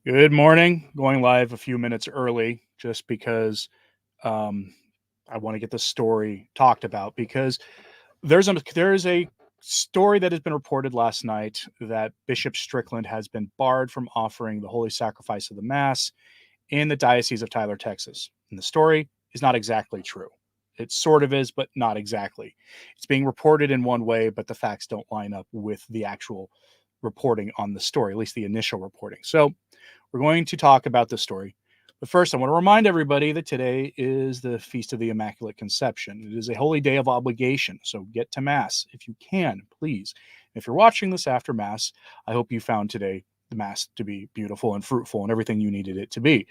Good morning. Going live a few minutes early just because um, I want to get the story talked about because there is a story that has been reported last night that Bishop Strickland has been barred from offering the holy sacrifice of the Mass in the Diocese of Tyler, Texas. And the story is not exactly true. It sort of is, but not exactly. It's being reported in one way, but the facts don't line up with the actual reporting on the story, at least the initial reporting. So we're going to talk about this story. But first, I want to remind everybody that today is the Feast of the Immaculate Conception. It is a holy day of obligation, so get to Mass if you can, please. If you're watching this after Mass, I hope you found today the Mass to be beautiful and fruitful and everything you needed it to be.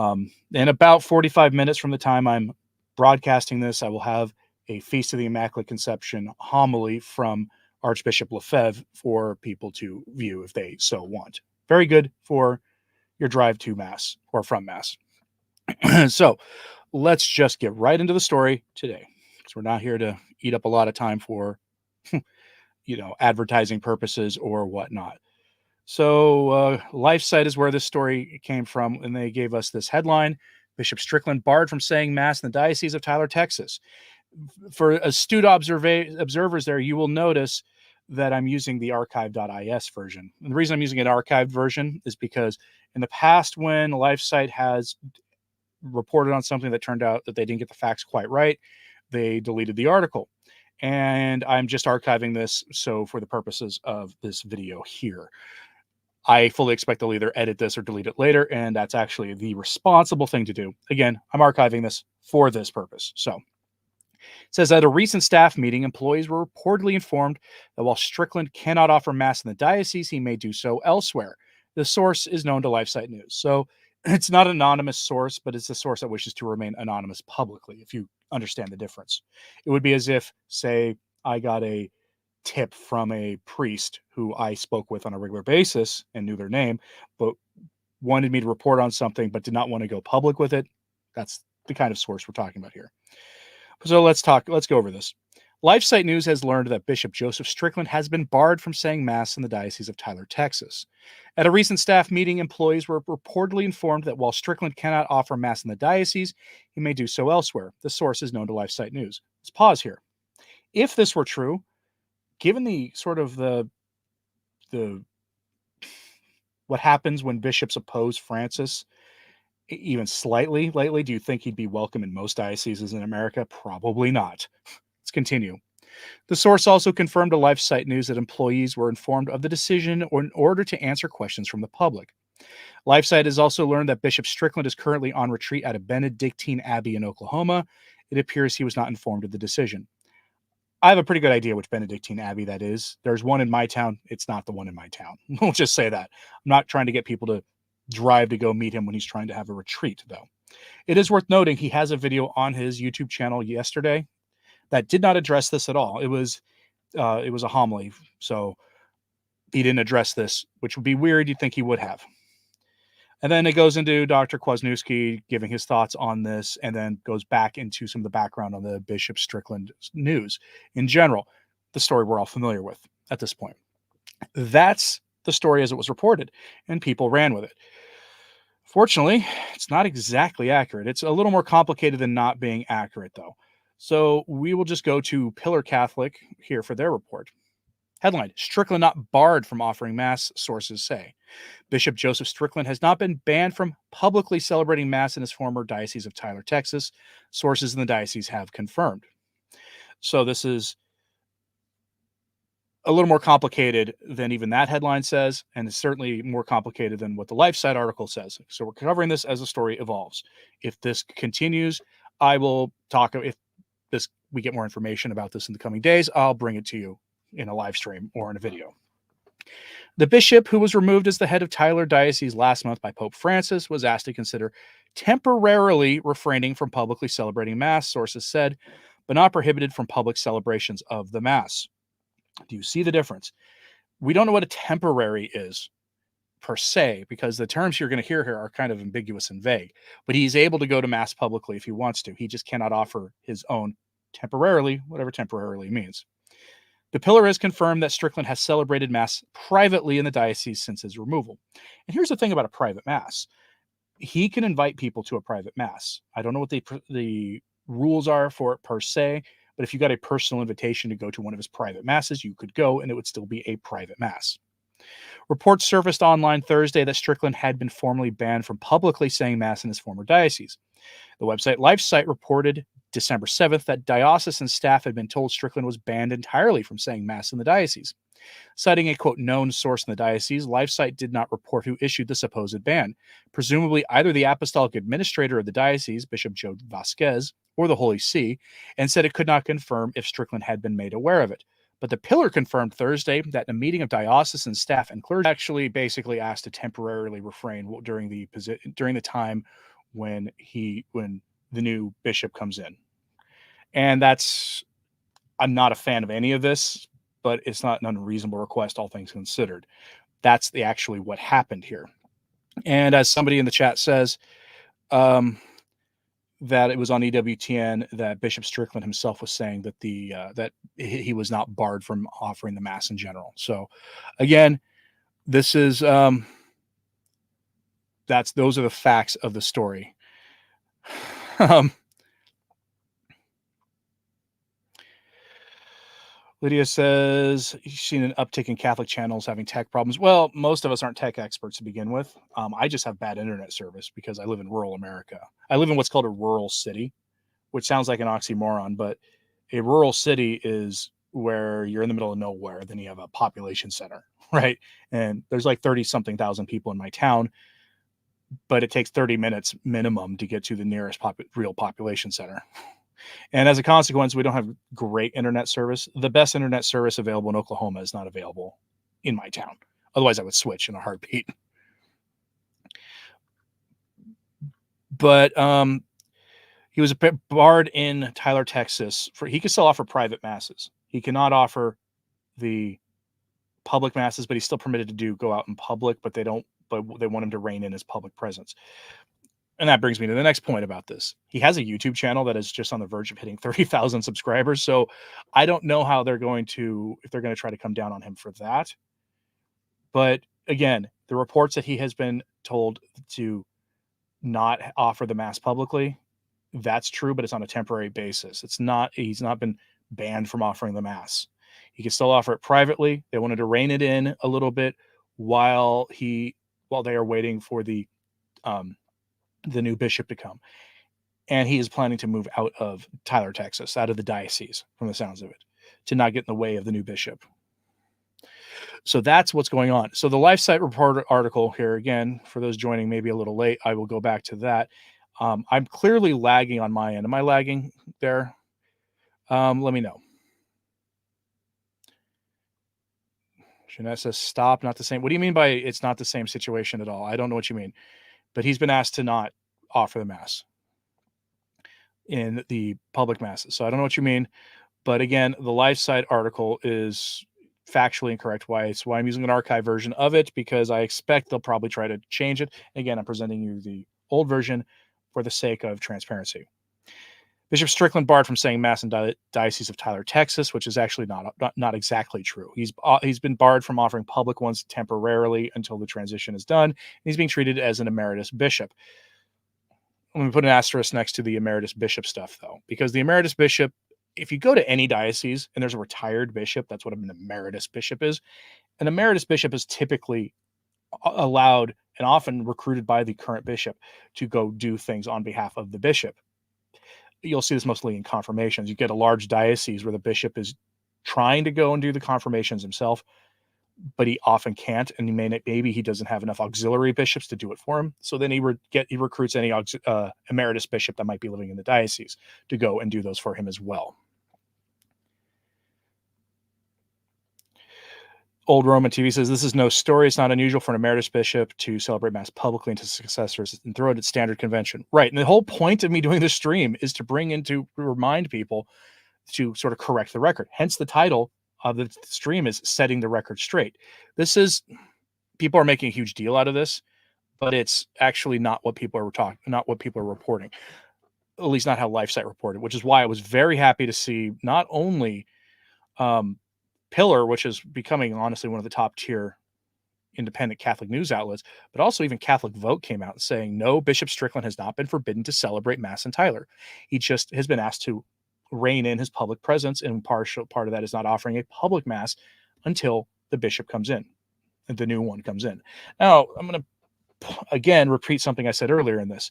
In about 45 minutes from the time I'm broadcasting this, I will have a Feast of the Immaculate Conception homily from Archbishop Lefebvre for people to view if they so want. Very good for your drive to Mass or from Mass. So let's just get right into the story today because we're not here to eat up a lot of time for, advertising purposes or whatnot. So, LifeSite is where this story came from, and they gave us this headline: Bishop Strickland barred from saying Mass in the Diocese of Tyler, Texas. For astute observers there, you will notice that I'm using the archive.is version. And the reason I'm using an archived version is because in the past, when LifeSite has reported on something that turned out that they didn't get the facts quite right, they deleted the article. And I'm just archiving this so for the purposes of this video here. I fully expect they'll either edit this or delete it later, and that's actually the responsible thing to do. Again, I'm archiving this for this purpose. So it says at a recent staff meeting, employees were reportedly informed that while Strickland cannot offer Mass in the diocese, he may do so elsewhere. The source is known to LifeSite News. So it's not an anonymous source, but it's a source that wishes to remain anonymous publicly, if you understand the difference. It would be as if, say, I got a tip from a priest who I spoke with on a regular basis and knew their name, but wanted me to report on something but did not want to go public with it. That's the kind of source we're talking about here. So let's go over this. LifeSite News has learned that Bishop Joseph Strickland has been barred from saying Mass in the Diocese of Tyler, Texas. At a recent staff meeting, employees were reportedly informed that while Strickland cannot offer Mass in the diocese, he may do so elsewhere. The source is known to LifeSite News. Let's pause here. If this were true, given the sort of the what happens when bishops oppose Francis, even slightly lately, do you think he'd be welcome in most dioceses in America? Probably not. Let's continue. The source also confirmed to LifeSite News that employees were informed of the decision in order to answer questions from the public. LifeSite has also learned that Bishop Strickland is currently on retreat at a Benedictine Abbey in Oklahoma. It appears he was not informed of the decision. I have a pretty good idea which Benedictine Abbey that is. There's one in my town. It's not the one in my town. We'll just say that. I'm not trying to get people to drive to go meet him when he's trying to have a retreat, though. It is worth noting he has a video on his YouTube channel yesterday that did not address this at all. It was a homily, so he didn't address this, which would be weird. You'd think he would have. And then it goes into Dr. Kwasniewski giving his thoughts on this, and then goes back into some of the background on the Bishop Strickland news in general, the story we're all familiar with at this point. That's the story as it was reported, and people ran with it. Fortunately, it's not exactly accurate. It's a little more complicated than not being accurate, though. So we will just go to Pillar Catholic here for their report. Headline: Strickland not barred from offering Mass, sources say. Bishop Joseph Strickland has not been banned from publicly celebrating Mass in his former Diocese of Tyler, Texas, sources in the diocese have confirmed. So this is a little more complicated than even that headline says, and it's certainly more complicated than what the LifeSite article says. So we're covering this as the story evolves. If this continues, I will talk. If we get more information about this in the coming days, I'll bring it to you in a live stream or in a video. The bishop, who was removed as the head of Tyler Diocese last month by Pope Francis, was asked to consider temporarily refraining from publicly celebrating Mass, sources said, but not prohibited from public celebrations of the Mass. Do you see the difference? We don't know what a temporary is per se, because the terms you're going to hear here are kind of ambiguous and vague, but he's able to go to Mass publicly if he wants to. He just cannot offer his own temporarily, whatever temporarily means. The pillar has confirmed that Strickland has celebrated Mass privately in the diocese since his removal. And here's the thing about a private Mass. He can invite people to a private Mass. I don't know what the rules are for it per se, but if you got a personal invitation to go to one of his private Masses, you could go and it would still be a private Mass. Reports surfaced online Thursday that Strickland had been formally banned from publicly saying Mass in his former diocese. The website LifeSite reported December 7th that diocesan staff had been told Strickland was banned entirely from saying Mass in the diocese. Citing a quote known source in the diocese, LifeSite did not report who issued the supposed ban. Presumably either the apostolic administrator of the diocese, Bishop Joe Vasquez, or the Holy See, and said it could not confirm if Strickland had been made aware of it. But the pillar confirmed Thursday that in a meeting of diocesan staff and clergy actually basically asked to temporarily refrain during the time when the new bishop comes in. And I'm not a fan of any of this, but it's not an unreasonable request, all things considered. That's actually what happened here. And as somebody in the chat says, that it was on EWTN that Bishop Strickland himself was saying that that he was not barred from offering the Mass in general. So, again, this is those are the facts of the story. Lydia says she's seen an uptick in Catholic channels having tech problems. Well, most of us aren't tech experts to begin with. I just have bad internet service because I live in rural America. I live in what's called a rural city, which sounds like an oxymoron, but a rural city is where you're in the middle of nowhere. Then you have a population center, right? And there's like 30-something thousand people in my town, but it takes 30 minutes minimum to get to the nearest real population center. And as a consequence, we don't have great internet service. The best internet service available in Oklahoma is not available in my town. Otherwise, I would switch in a heartbeat. But he was barred in Tyler, Texas. He could still offer private Masses. He cannot offer the public Masses, but he's still permitted to go out in public, but they want him to rein in his public presence. And that brings me to the next point about this. He has a YouTube channel that is just on the verge of hitting 30,000 subscribers. So I don't know how if they're going to try to come down on him for that. But again, the reports that he has been told to not offer the Mass publicly, that's true, but it's on a temporary basis. He's not been banned from offering the Mass. He can still offer it privately. They wanted to rein it in a little bit while they are waiting for the new bishop to come. And he is planning to move out of Tyler, Texas, out of the diocese, from the sounds of it, to not get in the way of the new bishop. So that's what's going on. So the LifeSite report article here, again, for those joining maybe a little late, I will go back to that. I'm clearly lagging on my end. Am I lagging there? Let me know. Jeanette says, stop, not the same. What do you mean by it's not the same situation at all? I don't know what you mean. But he's been asked to not offer the Mass in the public Masses. So I don't know what you mean. But again, the LifeSite article is factually incorrect. Why I'm using an archive version of it, because I expect they'll probably try to change it. Again, I'm presenting you the old version for the sake of transparency. Bishop Strickland barred from saying Mass in Diocese of Tyler, Texas, which is actually not exactly true. He's been barred from offering public ones temporarily until the transition is done. And he's being treated as an emeritus bishop. Let me put an asterisk next to the emeritus bishop stuff, though, because the emeritus bishop, if you go to any diocese and there's a retired bishop, that's what an emeritus bishop is. An emeritus bishop is typically allowed and often recruited by the current bishop to go do things on behalf of the bishop. You'll see this mostly in confirmations. You get a large diocese where the bishop is trying to go and do the confirmations himself, but he often can't, and maybe he doesn't have enough auxiliary bishops to do it for him. So then he recruits any emeritus bishop that might be living in the diocese to go and do those for him as well. Old Roman TV says, this is no story. It's not unusual for an emeritus bishop to celebrate Mass publicly and to successors and throw it at standard convention. Right. And the whole point of me doing this stream is to remind people to sort of correct the record. Hence the title of the stream is Setting the Record Straight. People are making a huge deal out of this, but it's actually not what people are reporting. At least not how LifeSite reported, which is why I was very happy to see not only Pillar, which is becoming honestly one of the top tier independent Catholic news outlets, but also even Catholic Vote came out saying, no, Bishop Strickland has not been forbidden to celebrate Mass in Tyler. He just has been asked to rein in his public presence, and part of that is not offering a public Mass until the bishop comes in, and the new one comes in. Now, I'm going to, again, repeat something I said earlier in this.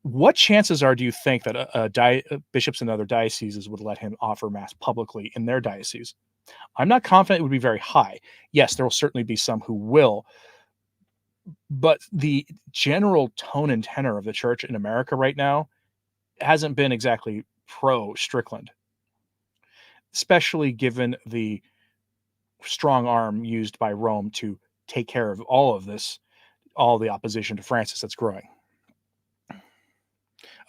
What chances do you think that bishops in other dioceses would let him offer Mass publicly in their diocese? I'm not confident it would be very high. Yes, there will certainly be some who will, but the general tone and tenor of the church in America right now hasn't been exactly pro Strickland, especially given the strong arm used by Rome to take care of all of this, all the opposition to Francis that's growing.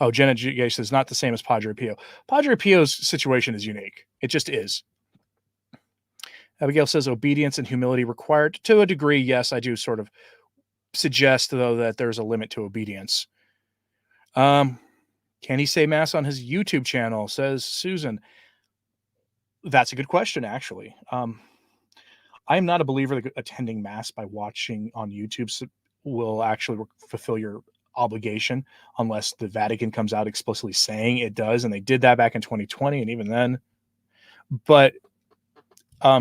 Oh, Jenna G says not the same as Padre Pio. Padre Pio's situation is unique. It just is. Abigail says obedience and humility required to a degree. Yes, I do sort of suggest, though, that there's a limit to obedience. Can he say Mass on his YouTube channel? Says Susan. That's a good question, actually. I am not a believer that attending Mass by watching on YouTube will actually fulfill your obligation unless the Vatican comes out explicitly saying it does, and they did that back in 2020, and even then. But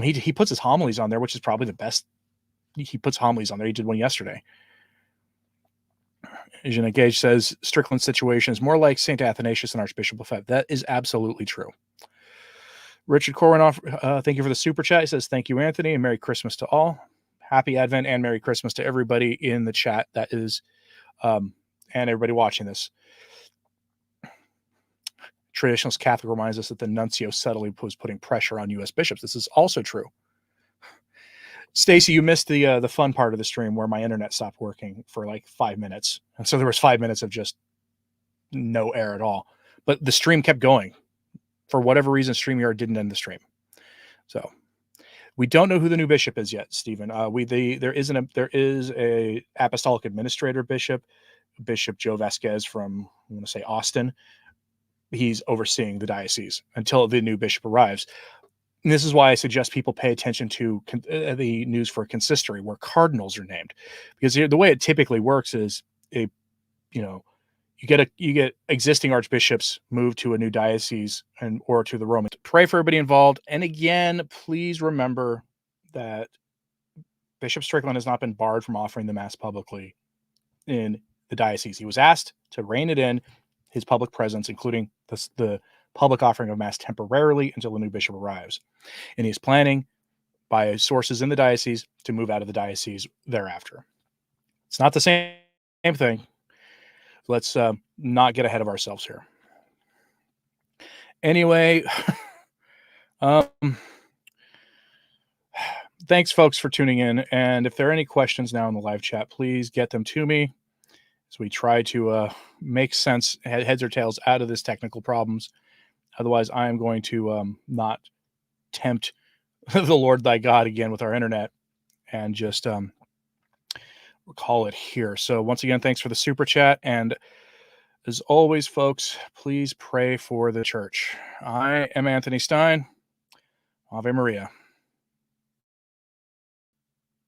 he puts his homilies on there, which is probably the best. He puts homilies on there. He did one yesterday. Jeanette Gage says Strickland's situation is more like St. Athanasius and Archbishop Lefebvre. That is absolutely true. Richard Corwinoff, thank you for the super chat. He says, thank you, Anthony, and Merry Christmas to all. Happy Advent and Merry Christmas to everybody in the chat that is, and everybody watching this. Traditionalist Catholic reminds us that the nuncio subtly was putting pressure on U.S. bishops. This is also true. Stacy, you missed the fun part of the stream where my internet stopped working for like 5 minutes. And so there was 5 minutes of just no air at all. But the stream kept going. For whatever reason, StreamYard didn't end the stream. So we don't know who the new bishop is yet, Stephen. There is a apostolic administrator bishop, Bishop Joe Vasquez from, I want to say, Austin. He's overseeing the diocese until the new bishop arrives. And this is why I suggest people pay attention to the news for consistory, where cardinals are named, because the way it typically works is you get existing archbishops moved to a new diocese or to the Roman. Pray for everybody involved. And again, please remember that Bishop Strickland has not been barred from offering the Mass publicly in the diocese. He was asked to rein it in his public presence, including the public offering of Mass temporarily until the new bishop arrives. And he's planning, by sources in the diocese, to move out of the diocese thereafter. It's not the same thing. Let's not get ahead of ourselves here. Anyway, thanks, folks, for tuning in. And if there are any questions now in the live chat, please get them to me as we try to make sense, heads or tails, out of this technical problems. Otherwise, I am going to not tempt the Lord thy God again with our internet and just call it here. So once again, thanks for the super chat. And as always, folks, please pray for the church. I am Anthony Stine. Ave Maria.